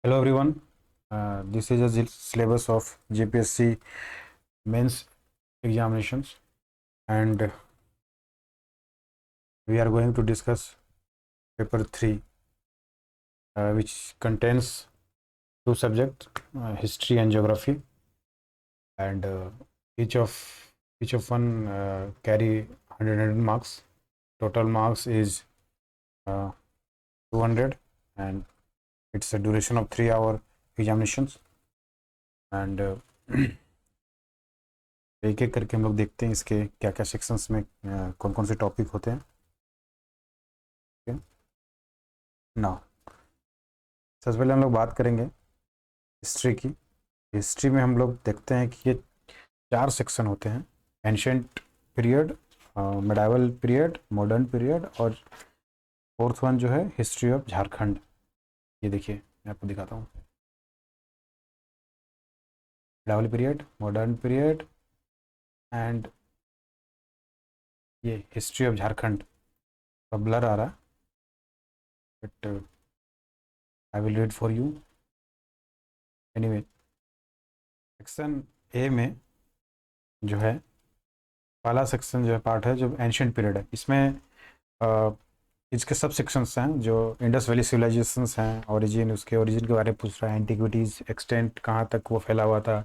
Hello everyone. This is a syllabus of GPSC mains examinations, and we are going to discuss paper 3, which contains two subjects, history and geography, and each of one carry 100 marks. Total marks is 200, and it's a duration of 3-hour examinations. And एक एक करके हम लोग देखते हैं इसके क्या क्या सेक्शंस में कौन कौन से टॉपिक होते हैं। ना सबसे पहले हम लोग बात करेंगे हिस्ट्री की। हिस्ट्री में हम लोग देखते हैं कि ये 4 सेक्शन होते हैं: ancient period, medieval period, modern period, और फोर्थ वन जो है हिस्ट्री ऑफ झारखंड। ये देखिए मैं आपको दिखाता हूँ। Medieval period, modern period and ये हिस्ट्री ऑफ झारखंड। अब ब्लर आ रहा है but I will read for you anyway. Section A में जो है पहला सेक्शन जो है पार्ट है जो एंशिएंट पीरियड है। इसमें इसके सब सेक्शंस हैं जो इंडस वैली सिविलाइजेशंस हैं, ओरिजिन, उसके ओरिजिन के बारे में पूछ रहा है, एंटिक्विटीज़, एक्सटेंट कहाँ तक वो फैला हुआ था,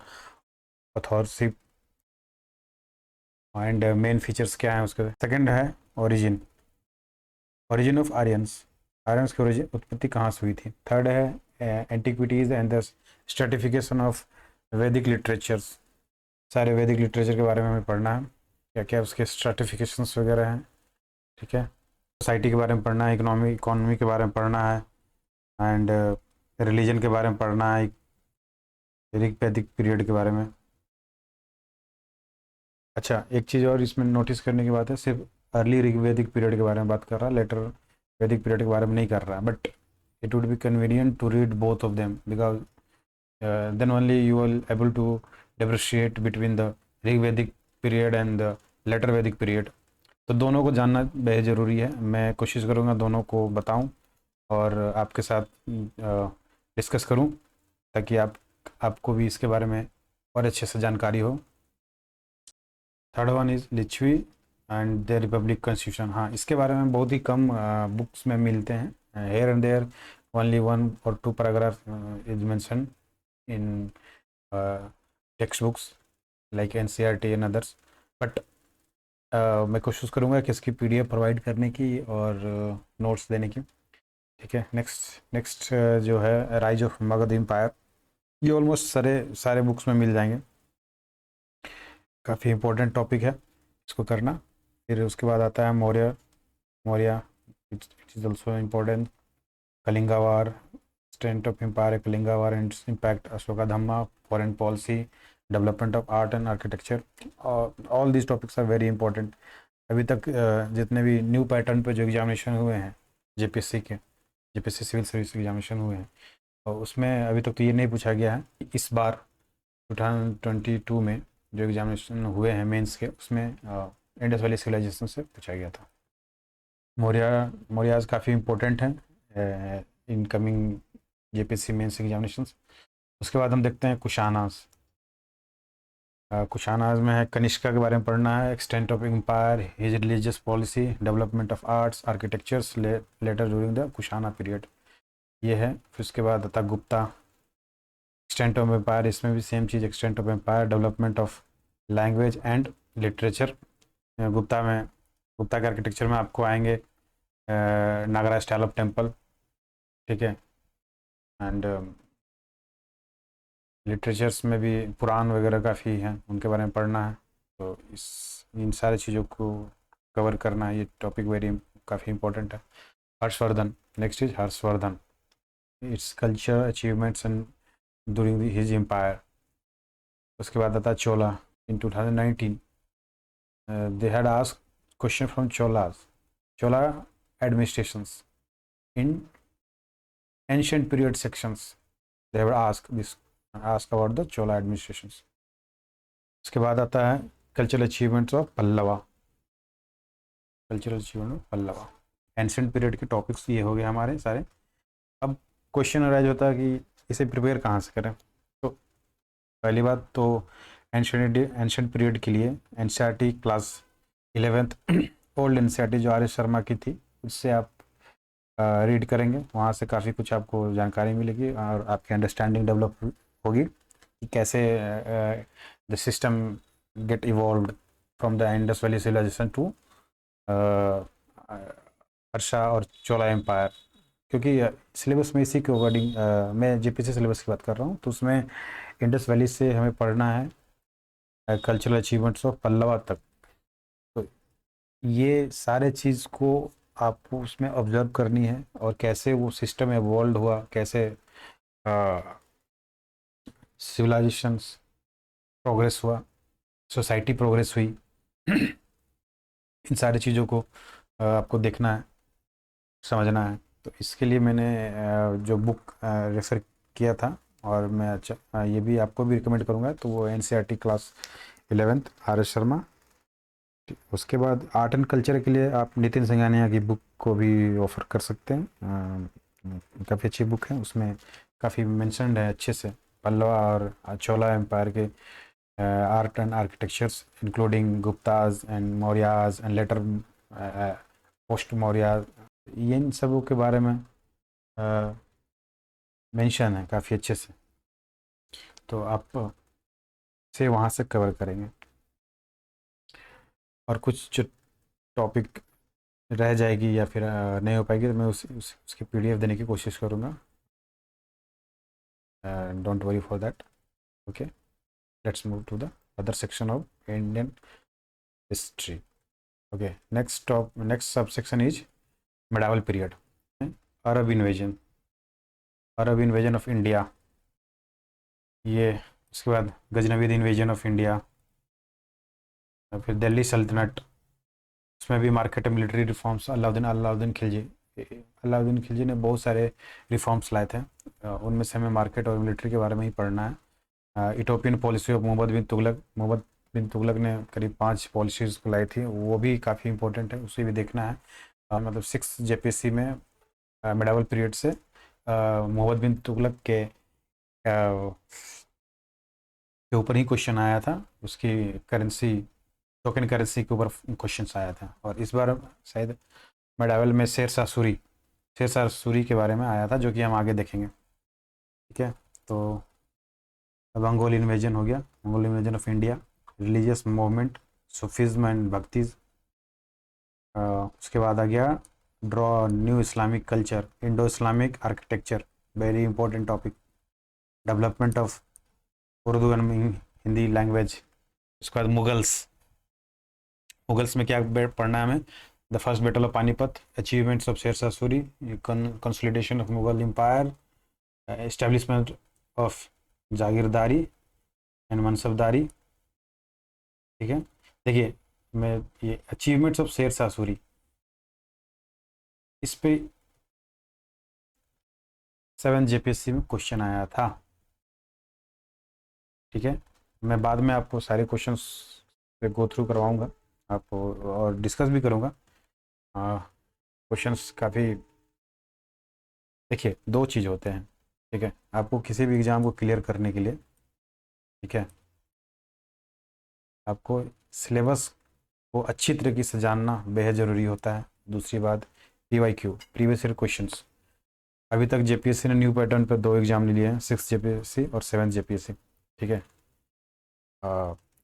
ऑथरशिप एंड मेन फीचर्स क्या हैं उसके। सेकंड है origin, origin of Aryans, Aryans की ओरिजिन उत्पत्ति कहाँ से हुई थी। थर्ड है antiquities and the stratification of वैदिक लिटरेचर्स, सारे वैदिक लिटरेचर के बारे में हमें पढ़ना है, क्या क्या उसके स्ट्रेटिफिकेशंस वगैरह हैं। ठीक है, सोसाइटी के बारे में पढ़ना है, इकोनॉमी के बारे में पढ़ना है, एंड रिलीजन के बारे में पढ़ना है, ऋग वैदिक पीरियड के बारे में। अच्छा, एक चीज़ और इसमें नोटिस करने की बात है, सिर्फ अर्ली ऋग वैदिक पीरियड के बारे में बात कर रहा है, लेटर वैदिक पीरियड के बारे में नहीं कर रहा है। But it would be convenient to read both of them because then only you will able to differentiate between the Rig Vedic period and the later Vedic period. तो दोनों को जानना बेहद ज़रूरी है। मैं कोशिश करूँगा दोनों को बताऊँ और आपके साथ डिस्कस करूँ ताकि आपको भी इसके बारे में और अच्छे से जानकारी हो। Third one is Licchavi and the republic constitution. हाँ, इसके बारे में बहुत ही कम बुक्स में मिलते हैं। Here and there only 1 or 2 paragraph is mention in textbooks like NCERT and others, but मैं कोशिश करूँगा कि इसकी PDF प्रोवाइड करने की और नोट्स देने की। ठीक है, नेक्स्ट जो है राइज ऑफ मगध एम्पायर, ये ऑलमोस्ट सारे बुक्स में मिल जाएंगे, काफ़ी इंपॉर्टेंट टॉपिक है, इसको करना। फिर उसके बाद आता है Maurya it is also important. Kalinga war, strength of empire, Kalinga war and its impact, Ashoka Dhamma, foreign policy, development of art and architecture, all these topics are very important। अभी तक जितने भी न्यू पैटर्न पे जो एग्जामिनेशन हुए हैं JPSC civil service examination हुए हैं, और उसमें अभी तक तो ये नहीं पूछा गया है। इस बार 2022 में जो एग्जामिनेशन हुए हैं मेंस के, उसमें इंडस वैली सिविलाइजेशन से पूछा गया था। मौर्याज काफ़ी इंपॉर्टेंट हैं इनकमिंग जेपीएससी मेंस एग्जामिनेशंस। उसके बाद हम देखते हैं कुशानास। कुशानास में है कनिष्का के बारे में पढ़ना है, extent of empire, his religious policy, development of arts, architectures later during the Kushana period, ये है। फिर उसके बाद आता गुप्ता, एक्सटेंट ऑफ एम्पायर, इसमें भी सेम चीज़, extent of empire, development of language and literature. Gupta के आर्किटेक्चर में आपको आएंगे नागरा स्टाइल ऑफ टेम्पल, ठीक है, एंड लिटरेचर्स में भी पुराण वगैरह काफ़ी हैं, उनके बारे में पढ़ना है। तो इन सारी चीज़ों को कवर करना है, ये टॉपिक काफ़ी इंपॉर्टेंट है। Harshavardhan, next is Harshavardhan, its culture achievements and during his empire. उसके बाद आता है Chola. In 2019 they had asked question from Chola administrations in ancient period sections, they have ask about the Chola administrations। उसके बाद आता है cultural achievements of Pallava, ancient period के topics ये हो गए हमारे सारे। अब क्वेश्चन अराइज होता है कि इसे प्रिपेयर कहाँ से करें? तो पहली बात तो एंशंट पीरियड के लिए NCERT class 11th old NCERT जो आर एस शर्मा की थी उससे आप रीड करेंगे। वहाँ से काफ़ी कुछ आपको जानकारी मिलेगी और आपकी अंडरस्टैंडिंग डेवलप होगी कि कैसे the system get evolved from the Indus valley civilisation to Harsha और चोला एम्पायर। क्योंकि सिलेबस में इसी के अकॉर्डिंग मैं जेपीसी सिलेबस की बात कर रहा हूँ, तो उसमें इंडस वैली से हमें पढ़ना है कल्चरल अचीवमेंट्स ऑफ पल्लवा तक। तो ये सारे चीज़ को आपको उसमें ऑब्जर्व करनी है और कैसे वो सिस्टम एवॉल्व हुआ, कैसे सिविलाइजेशंस प्रोग्रेस हुआ, सोसाइटी प्रोग्रेस हुई इन सारी चीज़ों को आपको देखना है, समझना है। तो इसके लिए मैंने जो बुक रेफ़र किया था और मैं अच्छा ये भी आपको भी रिकमेंड करूँगा, तो वो NCERT class 11th are S Sharma. उसके बाद आर्ट एंड कल्चर के लिए आप नितिन सिंघानिया की बुक को भी ऑफ़र कर सकते हैं। काफ़ी अच्छी बुक है, उसमें काफ़ी मेंशन्ड है अच्छे से पल्लवा और चोला एम्पायर के art and architectures including Guptas and Mauryas and later post Maurya, इन सबों के बारे में मेंशन है काफ़ी अच्छे से। तो आप से वहाँ से कवर करेंगे और कुछ जो टॉपिक रह जाएगी या फिर नहीं हो पाएगी तो मैं उसकी पीडीएफ देने की कोशिश करूँगा। Don't worry for that. Okay, let's move to the other section of Indian history. Okay, next sub section is medieval period, Arab invasion of India. ये उसके बाद गजनवीद इन्वेजन ऑफ इंडिया, फिर दिल्ली सल्तनत, उसमें भी market military reforms. Alauddin Khilji ने बहुत सारे रिफॉर्म्स लाए थे, उनमें से हमें मार्केट और मिलिट्री के बारे में ही पढ़ना है। इटोपियन पॉलिसी ऑफ मोहम्मद बिन तुगलक ने करीब 5 पॉलिसीज़ को लाई थी, वो भी काफ़ी इंपॉर्टेंट है, उसे भी देखना है। मतलब 6 जेपीएससी में मेडावल पीरियड से मोहम्मद बिन तुगलक के ऊपर ही क्वेश्चन आया था, उसकी करेंसी टोकन करेंसी के ऊपर क्वेश्चन आया था। और इस बार शायद मेडावल में शेर शाह सूरी के बारे में आया था, जो कि हम आगे देखेंगे। ठीक है, तो मंगोल इन्वेजन हो गया, Mongol invasion of India, religious movement, Sufism and bhaktism. उसके बाद आ गया draw new Islamic culture, Indo Islamic architecture, very important topic, development of Urdu and Hindi language. उसके बाद मुगल्स में क्या पढ़ना है हमें? The first battle of Panipat, achievements of Sher Shah Suri, consolidation of Mughal empire, establishment of jagirdari and mansabdari. ठीक है, देखिए मैं ये अचीवमेंट्स ऑफ शेर शाह सूरी, इस पे 7 जेपीएससी में क्वेश्चन आया था। ठीक है, मैं बाद में आपको सारे क्वेश्चंस पे गो थ्रू करवाऊंगा आपको और डिस्कस भी करूंगा। क्वेश्चंस काफ़ी, देखिए 2 चीज़ होते हैं। ठीक है, आपको किसी भी एग्ज़ाम को क्लियर करने के लिए, ठीक है, आपको सिलेबस को अच्छी तरीके से जानना बेहद ज़रूरी होता है। दूसरी बात PYQ, प्रीवियस ईयर क्वेश्चंस। अभी तक जेपीएससी ने न्यू पैटर्न पर 2 एग्ज़ाम ले लिए हैं, 6 जेपीएससी और 7 जेपीएससी। ठीक है,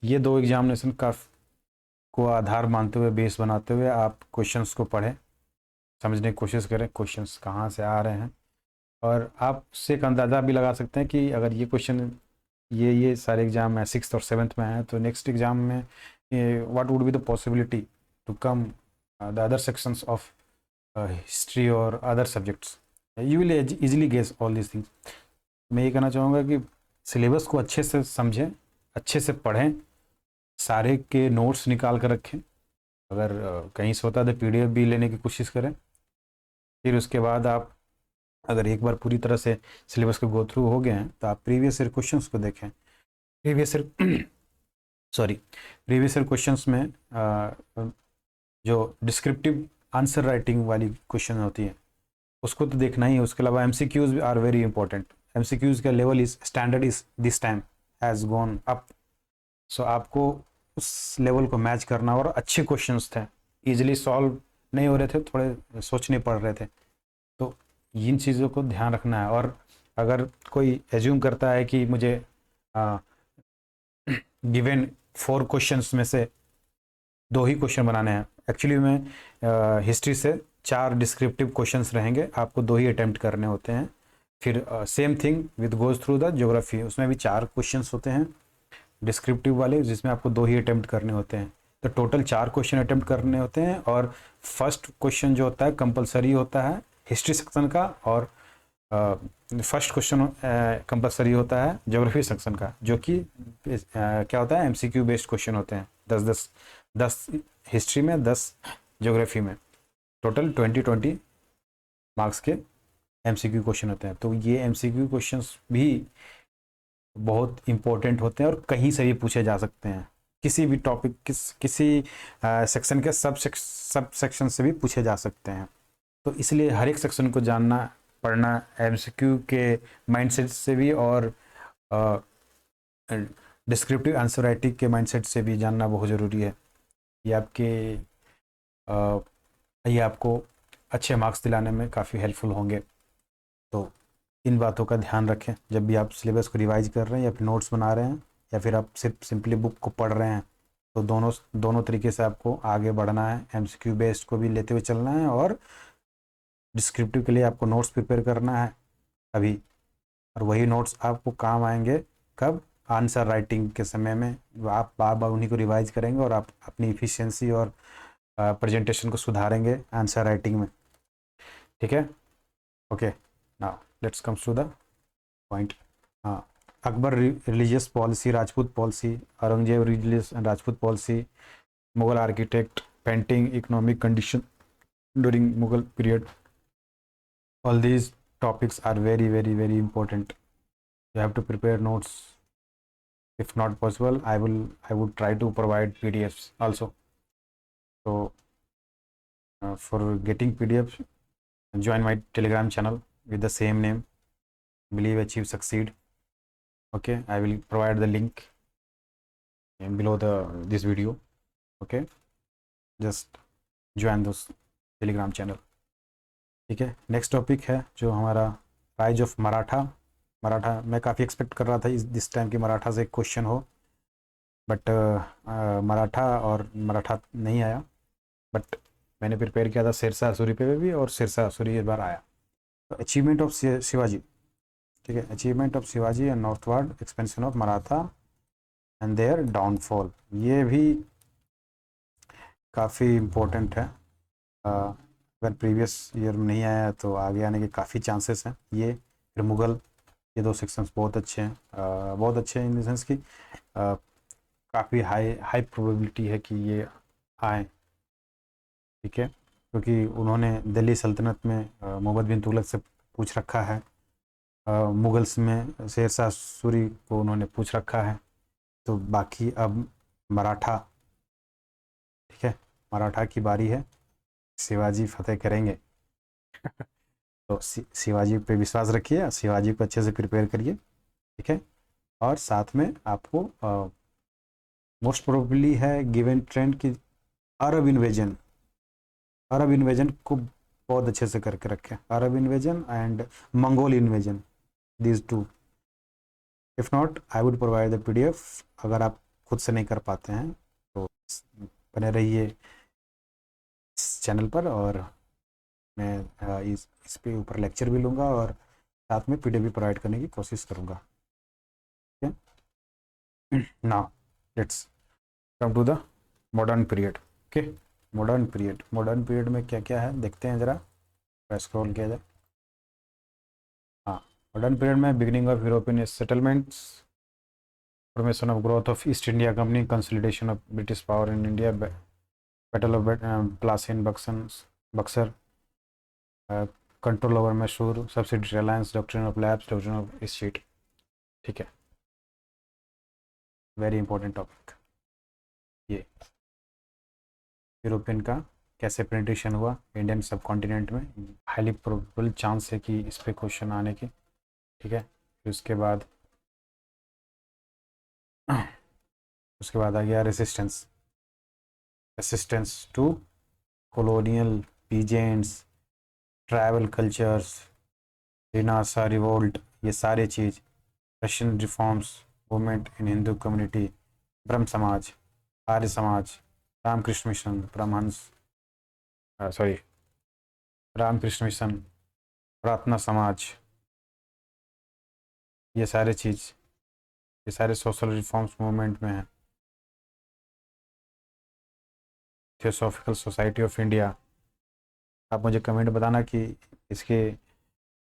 ये 2 एग्जामिनेशन का को आधार मानते हुए, बेस बनाते हुए आप क्वेश्चंस को पढ़ें, समझने की कोशिश करें क्वेश्चंस कहाँ से आ रहे हैं, और आप उससे एक अंदाज़ा भी लगा सकते हैं कि अगर ये क्वेश्चन ये सारे एग्जाम में 6th और 7th में हैं, तो नेक्स्ट एग्जाम में what would be the possibility to come the other sections of history और other subjects. You will easily guess all this things. मैं ये कहना चाहूँगा कि सिलेबस को अच्छे से समझें, अच्छे से पढ़ें, सारे के नोट्स निकाल कर रखें, अगर कहीं से होता है तो पीडीएफ भी लेने की कोशिश करें। फिर उसके बाद आप अगर एक बार पूरी तरह से सिलेबस के गो थ्रू हो गए हैं तो आप प्रीवियस ईयर क्वेश्चंस को देखें। प्रीवियस ईयर क्वेश्चंस में जो डिस्क्रिप्टिव आंसर राइटिंग वाली क्वेश्चन होती है उसको तो देखना ही है। उसके अलावा MCQs are very important. MCQs का level is standard is this time has gone up. So आपको उस लेवल को मैच करना, और अच्छे क्वेश्चंस थे, इजीली सॉल्व नहीं हो रहे थे, थोड़े सोचने पड़ रहे थे, तो इन चीज़ों को ध्यान रखना है। और अगर कोई एज्यूम करता है कि मुझे गिवन 4 क्वेश्चंस में से 2 ही क्वेश्चन बनाने हैं, एक्चुअली में हिस्ट्री से 4 डिस्क्रिप्टिव क्वेश्चंस रहेंगे, आपको 2 ही अटेम्प्ट करने होते हैं। फिर same thing with goes through the geography, उसमें भी 4 क्वेश्चंस होते हैं डिस्क्रिप्टिव वाले, जिसमें आपको 2 ही अटेम्प्ट करने होते हैं। तो टोटल 4 क्वेश्चन अटेम्प्ट करने होते हैं, और फर्स्ट क्वेश्चन जो होता है कंपलसरी होता है हिस्ट्री सेक्शन का, और फर्स्ट क्वेश्चन कंपलसरी होता है ज्योग्राफी सेक्शन का, जो कि क्या होता है MCQ बेस्ड क्वेश्चन होते हैं। 10 हिस्ट्री में, 10 ज्योग्राफी में, टोटल 20 मार्क्स के MCQ क्वेश्चन होते हैं। तो ये MCQ क्वेश्चंस भी बहुत इंपॉर्टेंट होते हैं और कहीं से भी पूछे जा सकते हैं, किसी भी टॉपिक किसी सेक्शन के सब सेक्शन से भी पूछे जा सकते हैं। तो इसलिए हर एक सेक्शन को जानना पढ़ना MCQ के माइंडसेट से भी, और डिस्क्रिप्टिव आंसर राइटिंग के माइंडसेट से भी जानना बहुत ज़रूरी है। ये आपको अच्छे मार्क्स दिलाने में काफ़ी हेल्पफुल होंगे। तो इन बातों का ध्यान रखें जब भी आप सिलेबस को रिवाइज कर रहे हैं, या फिर नोट्स बना रहे हैं, या फिर आप सिर्फ सिंपली बुक को पढ़ रहे हैं। तो दोनों तरीके से आपको आगे बढ़ना है। MCQ बेस्ड को भी लेते हुए चलना है, और डिस्क्रिप्टिव के लिए आपको नोट्स प्रिपेयर करना है अभी, और वही नोट्स आपको काम आएंगे कब, आंसर राइटिंग के समय में। आप बार बार उन्हीं को रिवाइज करेंगे, और आप अपनी इफ़िशियंसी और प्रेजेंटेशन को सुधारेंगे आंसर राइटिंग में। ठीक है, okay, now let's comes to the point. हाँ, Akbar religious policy, Rajput policy, Aurangzeb religious and Rajput policy, Mughal architect, painting, economic condition during Mughal period, all these topics are very very very important. You have to prepare notes. If not possible, I would try to provide PDFs also. So for getting PDFs, join my Telegram channel with the same name, Believe, Achieve, Succeed. Okay, I will provide the link below this video. Okay, just join those Telegram channel. ठीक है, next topic है जो हमारा rise of Maratha. मैं काफ़ी expect कर रहा था दिस टाइम कि मराठा से एक क्वेश्चन हो, बट मराठा नहीं आया। बट मैंने प्रिपेयर किया था शेरशाह सूरी पे भी, और शेरशाह सूरी इस बार आया। तो अचीवमेंट ऑफ शिवाजी, ठीक है, achievement of Shivaji and northward expansion of Maratha and their downfall, ये भी काफ़ी इम्पोर्टेंट है। अगर प्रीवियस ईयर में नहीं आया तो आगे आने के काफ़ी चांसेस हैं। ये फिर मुग़ल, ये 2 सेक्शंस बहुत अच्छे हैं, बहुत अच्छे हैं इन द सेंस कि काफ़ी हाई प्रोबेबिलिटी है कि ये आए। ठीक है, क्योंकि उन्होंने दिल्ली सल्तनत में मोहम्मद बिन तुगलक से पूछ रखा है, मुगल्स में शेरशाह सूरी को उन्होंने पूछ रखा है। तो बाकी अब मराठा, ठीक है, मराठा की बारी है, शिवाजी फतेह करेंगे। तो शिवाजी पे विश्वास रखिए, शिवाजी को अच्छे से प्रिपेयर करिए। ठीक है, और साथ में आपको मोस्ट प्रोबेबली है गिवन ट्रेंड की अरब इन्वेजन को बहुत अच्छे से करके रखें। Arab invasion and Mongol invasion, these 2। If not, I would provide the PDF। अगर आप खुद से नहीं कर पाते हैं तो बने रहिए इस चैनल पर, और मैं इस पे ऊपर लेक्चर भी लूँगा, और साथ में PDF भी प्रोवाइड करने की कोशिश करूँगा। ठीक है, now let's come to the modern period. Okay, modern period में क्या क्या है देखते हैं ज़रा, स्क्रॉल किया जाए। हाँ, मॉडर्न पीरियड में beginning of European settlements, formation of growth of east India company, consolidation of British power in India, battle of Plassey Buxar, control over Mysore, subsidy alliance, doctrine of labs, doctrine of state. ठीक है, very important topic. ये European का कैसे penetration हुआ Indian सब continent में, highly probable chance है कि इस पे क्वेश्चन आने के। ठीक है, फिर उसके बाद आ गया resistance, resistance to colonial peasants, tribal cultures, renaissance revolt, ये सारे चीज़, Russian reforms movement in Hindu community, Brahmo Samaj, Arya Samaj, Ramakrishna mission, Paramhansa sorry Ramakrishna mission, Prarthana Samaj, ये सारे चीज़, ये सारे सोशल रिफॉर्म्स मूवमेंट में हैं। थियोसॉफिकल सोसाइटी ऑफ इंडिया, आप मुझे कमेंट बताना कि इसके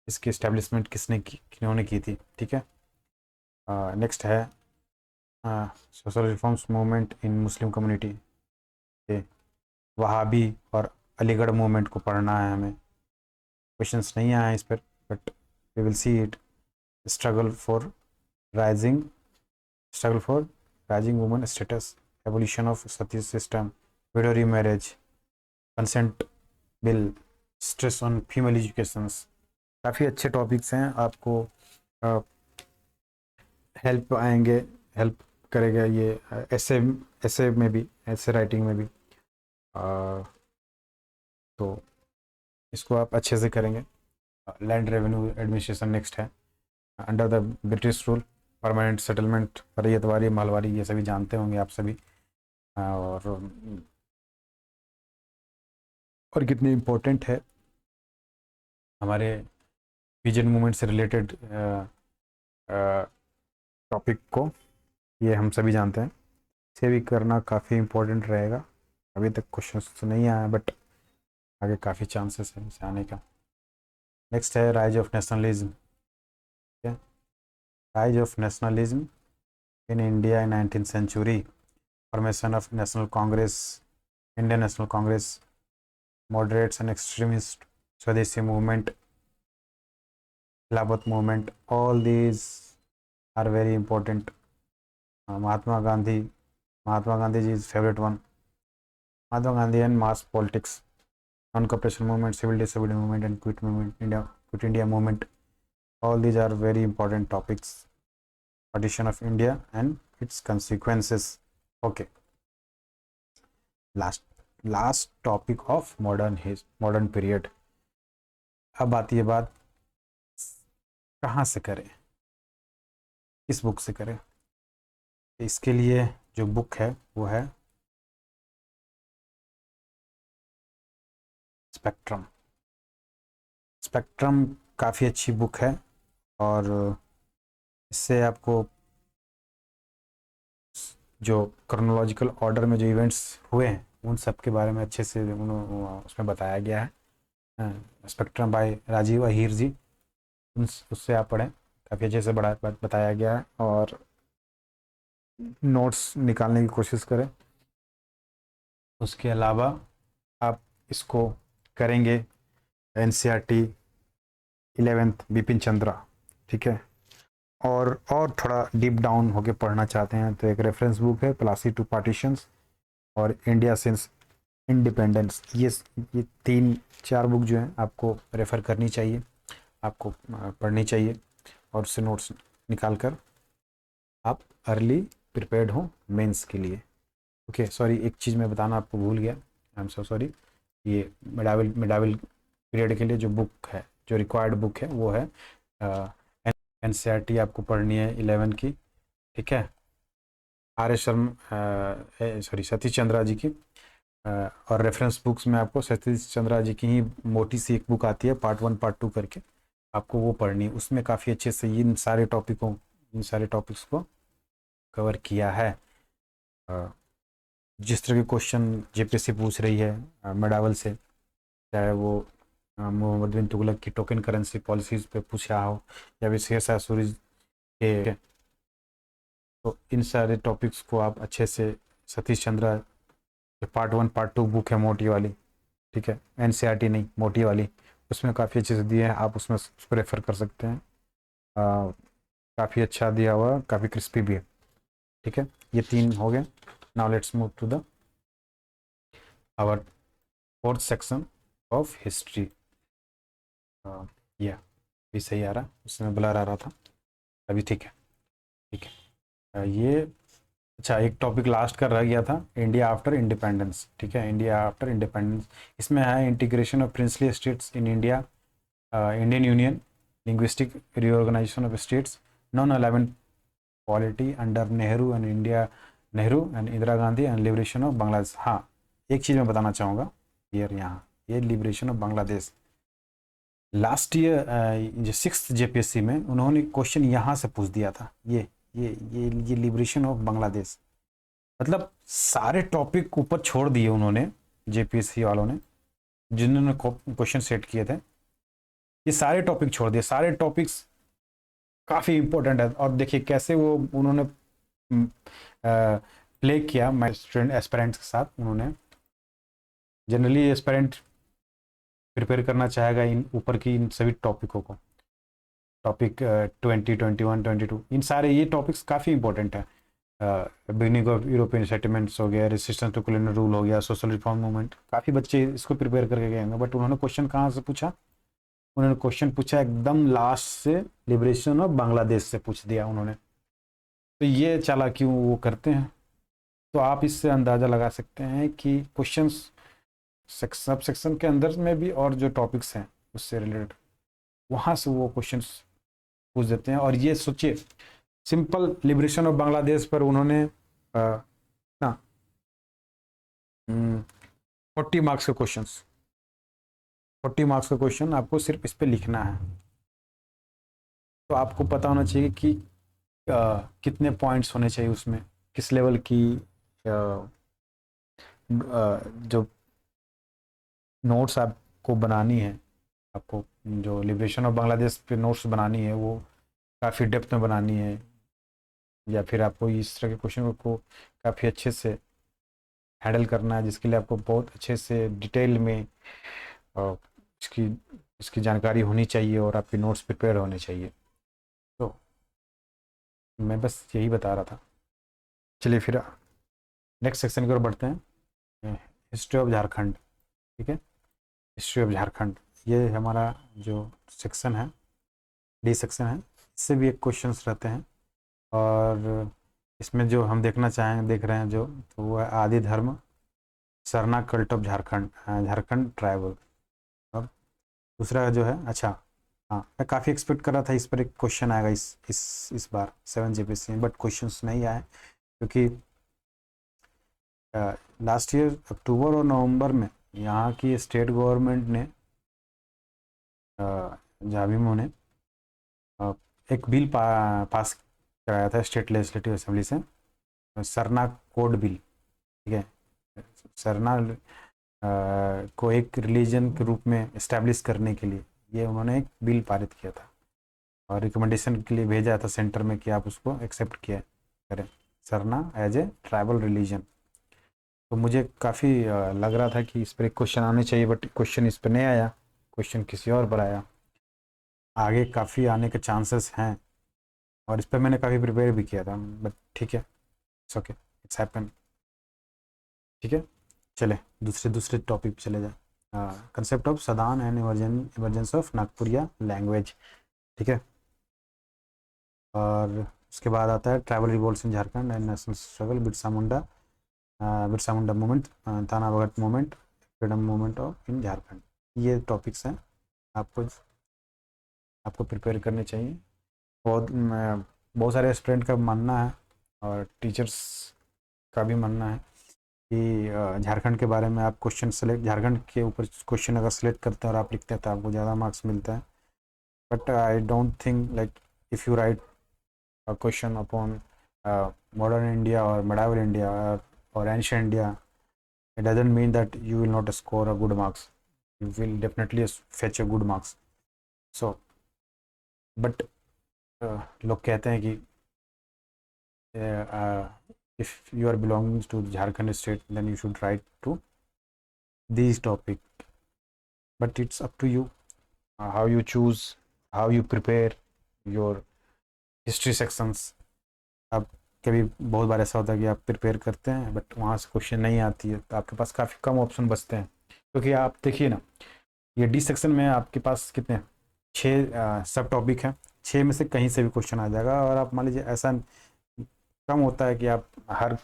इसकी इस्टेब्लिशमेंट किन्होंने की थी, ठीक है। नेक्स्ट है सोशल रिफॉर्म्स मूवमेंट इन मुस्लिम कम्युनिटी, ये वहाबी और अलीगढ़ मूवमेंट को पढ़ना है हमें। क्वेश्चंस नहीं आए इस पर, but we will see it. Struggle for rising struggle for rising women status, evolution of sati system, widow remarriage, consent bill, stress on female educations, काफ़ी अच्छे टॉपिक्स हैं, आपको हेल्प आएंगे, हेल्प करेगा ये ऐसे ऐसे में भी, ऐसे राइटिंग में भी। तो इसको आप अच्छे से करेंगे। लैंड रेवेन्यू एडमिनिस्ट्रेशन नेक्स्ट है। Under the British rule, permanent settlement, ryotwari, mahalwari, ये सभी जानते होंगे आप सभी। और कितनी इम्पोर्टेंट है हमारे पिजन मूवमेंट से रिलेटेड टॉपिक को, ये हम सभी जानते हैं। इसे भी करना काफ़ी इम्पोर्टेंट रहेगा। अभी तक क्वेश्चन तो नहीं आया, बट आगे काफ़ी चांसेस है इसे आने का। नेक्स्ट है rise of nationalism. Rise of nationalism in India in 19th century, formation of national Congress, Indian national Congress, moderates and extremist, swadeshi movement, Khilafat movement, all these are very important. Mahatma Gandhi ji is favourite one. Mahatma Gandhi and mass politics, non cooperation movement, civil disobedience movement and quit India movement, all these are very important topics. Partition of India and its consequences. Okay, last topic of modern period. अब आती है बात, कहाँ से करें, किस book से करें। इसके लिए जो बुक है वो है स्पेक्ट्रम। स्पेक्ट्रम काफ़ी अच्छी बुक है, और इससे आपको जो क्रोनोलॉजिकल ऑर्डर में जो इवेंट्स हुए हैं उन सब के बारे में अच्छे से उसमें बताया गया है। स्पेक्ट्रम बाय राजीव अहीर जी, उससे आप पढ़ें, काफ़ी अच्छे से बताया गया है, और नोट्स निकालने की कोशिश करें। उसके अलावा आप इसको करेंगे NCERT 11th बिपिन चंद्रा, ठीक है। और थोड़ा डीप डाउन होके पढ़ना चाहते हैं तो एक रेफरेंस बुक है प्लासी टू पार्टीशंस और इंडिया सिंस इंडिपेंडेंस। ये 3-4 बुक जो हैं आपको रेफ़र करनी चाहिए, आपको पढ़नी चाहिए, और उससे नोट्स निकाल कर आप अर्ली प्रिपेयर्ड हो मेंस के लिए। ओके, सॉरी, एक चीज़ मैं बताना आपको भूल गया, आई एम सो सॉरी। ये मिडावल पीरियड के लिए जो बुक है, जो रिक्वायर्ड बुक है, वो है NCERT आपको पढ़नी है 11 की, ठीक है। R S Sharma, sorry, Satish Chandra ji की, और रेफरेंस बुक्स में आपको सतीश चंद्रा जी की ही मोटी सी एक बुक आती है पार्ट 1 पार्ट 2 करके, आपको वो पढ़नी है। उसमें काफ़ी अच्छे से इन सारे टॉपिक्स को कवर किया है। जिस तरह के क्वेश्चन JPSC पूछ रही है मेडावल से, चाहे वो मोहम्मद बिन तुगलक की टोकन करेंसी पॉलिसीज़ पे पूछा हो, या फिर शेरशाह सूरी के, तो इन सारे टॉपिक्स को आप अच्छे से, Satish Chandra part 1 part 2 book है मोटी वाली, ठीक है, NCERT नहीं मोटी वाली, उसमें काफ़ी अच्छे से दिए हैं, आप उसमें उसको रेफ़र कर सकते हैं। काफ़ी अच्छा दिया हुआ, काफ़ी क्रिस्पी भी है, ठीक है। ये 3 हो गए। Now let's move to the our 4th section of history. या भी सही आ रहा, उसमें ब्लर आ रहा था। अभी ठीक है, ठीक है। ये अच्छा, एक टॉपिक लास्ट का रह गया था, इंडिया आफ्टर इंडिपेंडेंस। ठीक है, इंडिया आफ्टर इंडिपेंडेंस, इसमें है integration of princely states in India, Indian union, linguistic reorganisation of states, non alignment polity under Nehru and India, Nehru and Indira Gandhi and liberation of Bangladesh. हाँ, एक चीज़ मैं बताना चाहूँगा ईयर यहाँ, ये liberation of Bangladesh last year जो 6th जेपीएससी में उन्होंने क्वेश्चन यहाँ से पूछ दिया था, ये लिबरेशन ऑफ बांग्लादेश। मतलब सारे टॉपिक ऊपर छोड़ दिए उन्होंने, जेपीएससी वालों ने, जिन्होंने क्वेश्चन सेट किए थे, ये सारे टॉपिक छोड़ दिए। सारे टॉपिक्स काफ़ी इंपॉर्टेंट है, और देखिए कैसे वो उन्होंने प्ले किया माय स्टूडेंट एस्पिरेंट्स के साथ। उन्होंने जनरली एस्पिरेंट प्रिपेयर करना चाहेगा इन ऊपर की इन सभी टॉपिकों को, टॉपिक 20, 21, 22, इन सारे ये टॉपिक्स काफ़ी इंपॉर्टेंट है। बिगनिंग ऑफ यूरोपियन सेटलमेंट्स हो गया, रेसिस्टेंस टू कॉलोनियल रूल हो गया, सोशल रिफॉर्म मूवमेंट, काफ़ी बच्चे इसको प्रिपेयर करके गए होंगे। बट उन्होंने क्वेश्चन कहाँ से पूछा? उन्होंने क्वेश्चन पूछा एकदम लास्ट से, लिबरेशन ऑफ बांग्लादेश से पूछ दिया उन्होंने। तो ये चालाकी वो करते हैं। तो आप इससे अंदाज़ा लगा सकते हैं कि क्वेश्चंस सब सेक्शन के अंदर में भी और जो टॉपिक्स हैं उससे रिलेटेड, वहाँ से वो क्वेश्चंस पूछ देते हैं। और ये सोचिए, सिंपल लिबरेशन ऑफ बांग्लादेश पर उन्होंने ना 40 मार्क्स का क्वेश्चन, 40 मार्क्स का क्वेश्चन आपको सिर्फ इस पर लिखना है। तो आपको पता होना चाहिए कि कितने पॉइंट्स होने चाहिए उसमें, किस लेवल की जो नोट्स आपको बनानी है, आपको जो लिबरेशन ऑफ बांग्लादेश पे नोट्स बनानी है वो काफ़ी डेप्थ में बनानी है, या फिर आपको इस तरह के क्वेश्चन को काफ़ी अच्छे से हैंडल करना है, जिसके लिए आपको बहुत अच्छे से डिटेल में इसकी इसकी जानकारी होनी चाहिए और आपके नोट्स प्रिपेयर होने चाहिए। तो मैं बस यही बता रहा था। चलिए फिर नेक्स्ट सेक्शन की ओर बढ़ते हैं, हिस्ट्री ऑफ झारखंड। ठीक है, हिस्ट्री ऑफ झारखंड, ये हमारा जो सेक्शन है, डी सेक्शन है, इससे भी एक क्वेश्चंस रहते हैं। और इसमें जो हम देखना चाहेंगे, देख रहे हैं जो, तो वो है आदि धर्म, Sarna cult of Jharkhand, Jharkhand tribal. और दूसरा जो है, अच्छा हाँ, मैं काफ़ी एक्सपेक्ट कर रहा था इस पर एक क्वेश्चन आएगा इस बार 7 जेपीएससी में, बट क्वेश्चंस नहीं आए, क्योंकि लास्ट ईयर अक्टूबर और नवंबर में यहाँ की स्टेट गवर्नमेंट ने, झाविमो ने एक बिल पास कराया था स्टेट लेजिस्लेटिव असेंबली से, सरना कोड बिल। ठीक है, सरना को एक रिलीजन के रूप में इस्टेब्लिश करने के लिए ये उन्होंने एक बिल पारित किया था, और रिकमेंडेशन के लिए भेजा था सेंटर में कि आप उसको एक्सेप्ट किया करें, Sarna as a tribal religion. तो मुझे काफ़ी लग रहा था कि इस पर एक क्वेश्चन आने चाहिए, बट क्वेश्चन इस पर नहीं आया, क्वेश्चन किसी और पर आया। आगे काफ़ी आने के चांसेस हैं, और इस पर मैंने काफ़ी प्रिपेयर भी किया था, बट ठीक है, इट्स ओके, इट्स हैपन। ठीक है, चले दूसरे टॉपिक चले जाए, concept of Sadan and emergence of Nagpuria language. ठीक है, और उसके बाद आता है tribal revolts in Jharkhand and national struggle, Birsa Munda movement, Thana Bhagat movement, freedom movement of in Jharkhand. ये टॉपिक्स हैं, आपको प्रिपेयर करने चाहिए। बहुत सारे स्टूडेंट का मानना है, और टीचर्स का भी मानना है कि झारखंड के बारे में आप क्वेश्चन सेलेक्ट, झारखंड के ऊपर क्वेश्चन अगर सेलेक्ट करते हैं और आप लिखते हैं तो आपको ज़्यादा मार्क्स मिलता है। But I don't think like if you right a question upon modern India और medieval India or ancient India, it doesn't mean that you will not score a good marks. You will definitely fetch a good marks. So, but लोग कहते हैं कि if you are belonging to Jharkhand state, then you should write to these topic. But it's up to you how you choose, how you prepare your history sections. अब कभी बहुत बार ऐसा होता है कि आप प्रिपेयर करते हैं बट वहाँ से क्वेश्चन नहीं आती है, तो आपके पास काफ़ी कम ऑप्शन बचते हैं। क्योंकि आप देखिए ना, ये डी सेक्शन में आपके पास कितने 6 सब टॉपिक हैं, 6 में से कहीं से भी क्वेश्चन आ जाएगा। और आप मान लीजिए ऐसा कम होता है कि आप हर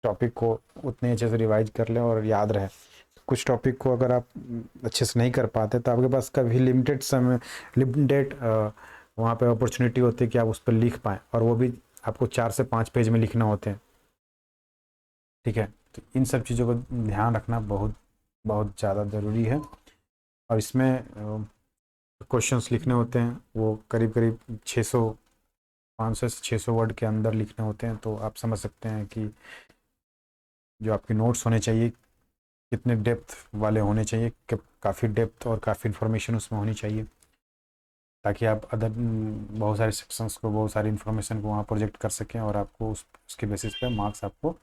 टॉपिक को उतने अच्छे से रिवाइज कर लें और याद रहे। कुछ टॉपिक को अगर आप अच्छे से नहीं कर पाते तो आपके पास कभी लिमिटेड समय, लिमिटेड वहाँ पे अपॉर्चुनिटी होती है कि आप उस पर लिख पाएँ, और वो भी आपको 4 से 5 पेज में लिखना होते हैं। ठीक है, तो इन सब चीज़ों को ध्यान रखना बहुत बहुत ज़्यादा ज़रूरी है। और इसमें क्वेश्चंस लिखने होते हैं वो करीब करीब 600, 500 से 600 वर्ड के अंदर लिखने होते हैं। तो आप समझ सकते हैं कि जो आपके नोट्स होने चाहिए कितने डेप्थ वाले होने चाहिए, कि काफ़ी डेप्थ और काफ़ी इन्फॉर्मेशन उसमें होनी चाहिए, ताकि आप अदर बहुत सारे सेक्शंस को, बहुत सारी इन्फॉर्मेशन को वहाँ प्रोजेक्ट कर सकें और आपको उसके बेसिस पे मार्क्स आपको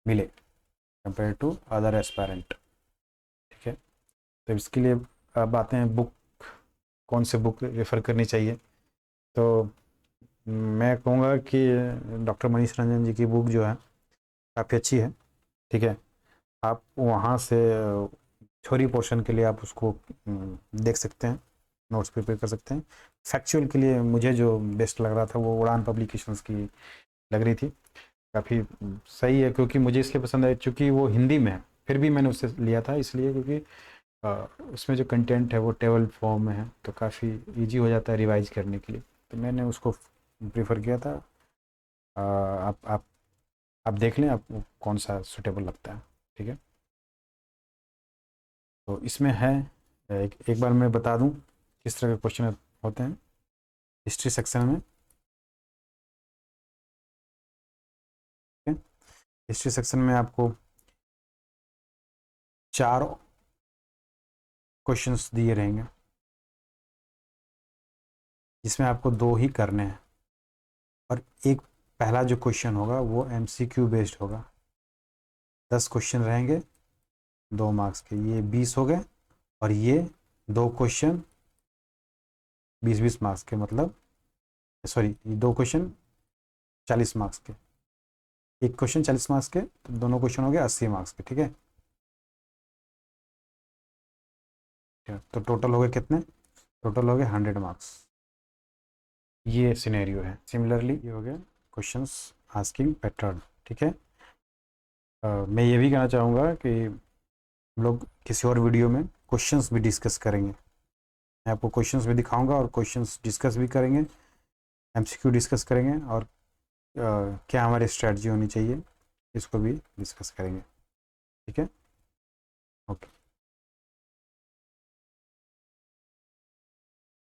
मिले कंपेयर टू अदर एस्पायरेंट। ठीक है, तो इसके लिए अब आते हैं बुक, कौन से बुक रेफ़र करनी चाहिए। तो मैं कहूँगा कि डॉक्टर मनीष रंजन जी की बुक जो है काफ़ी अच्छी है। ठीक है, आप वहाँ से थ्योरी पोर्शन के लिए आप उसको देख सकते हैं, नोट्स प्रिपेयर कर सकते हैं। फैक्चुअल के लिए मुझे जो बेस्ट लग रहा था वो उड़ान पब्लिकेशंस की लग रही थी, काफ़ी सही है। क्योंकि मुझे इसलिए पसंद है चूँकि वो हिंदी में है, फिर भी मैंने उससे लिया था इसलिए क्योंकि उसमें जो कंटेंट है वो टेबल फॉर्म में है, तो काफ़ी इजी हो जाता है रिवाइज करने के लिए, तो मैंने उसको प्रीफर किया था। आप देख लें आपको कौन सा सूटेबल लगता है। ठीक है, तो इसमें है एक बार मैं बता दूं किस तरह के क्वेश्चन होते हैं हिस्ट्री सेक्शन में। हिस्ट्री सेक्शन में आपको 4 क्वेश्चंस दिए रहेंगे, जिसमें आपको 2 ही करने हैं। और एक पहला जो क्वेश्चन होगा वो एमसीक्यू बेस्ड होगा। 10 क्वेश्चन रहेंगे 2 मार्क्स के, ये 20 हो गए। और ये 2 क्वेश्चन 20-20 मार्क्स के, मतलब सॉरी, ये 2 क्वेश्चन 40 मार्क्स के, एक क्वेश्चन 40 मार्क्स के, तो दोनों क्वेश्चन हो गए 80 मार्क्स के। ठीक है, तो टोटल हो गए कितने, टोटल हो गए 100 मार्क्स। ये सिनेरियो है। सिमिलरली ये हो गया क्वेश्चंस आस्किंग पैटर्न। ठीक है, मैं ये भी कहना चाहूँगा कि हम लोग किसी और वीडियो में क्वेश्चंस भी डिस्कस करेंगे। मैं आपको क्वेश्चंस भी दिखाऊंगा और क्वेश्चंस डिस्कस भी करेंगे, एमसीक्यू डिस्कस करेंगे, और क्या हमारी स्ट्रेटजी होनी चाहिए इसको भी डिस्कस करेंगे। ठीक है, ओके।